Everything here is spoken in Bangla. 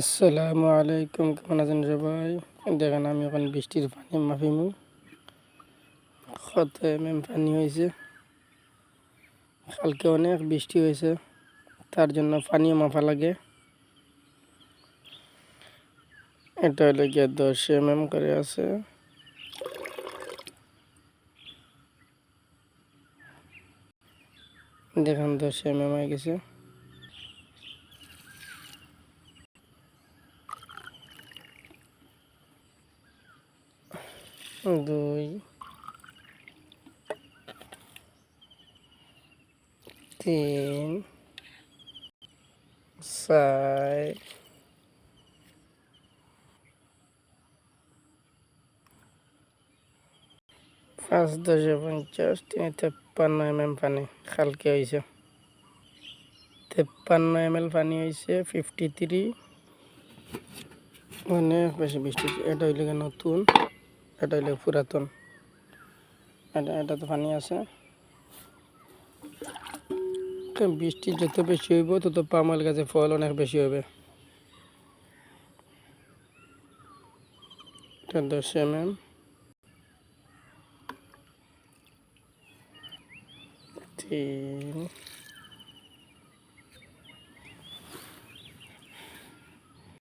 আসসালামু আলাইকুম, কেমন আছেন সবাই? দেখেন আমি এখন বৃষ্টির পানি মাপিমু। কত পানি হয়েছে। কালকে অনেক বৃষ্টি হয়েছে, তার জন্য পানিও মাপা লাগে। এটা হলো গিয়ে 10 করে আছে। দেখেন 10 হয়ে গেছে। দুই, তিন, চার, পাঁচ, 10, 50, 53 পানি কালকে হয়েছে। 53 পানি হয়েছে, 53। অনেক বেশি বৃষ্টি। এটা হইলে নতুন, এটা হইলে পুরাতন। এটা তো পানি আছে। বৃষ্টি যত বেশি হইব তত পামাল গাছে ফল অনেক বেশি হবে। এটা 10 3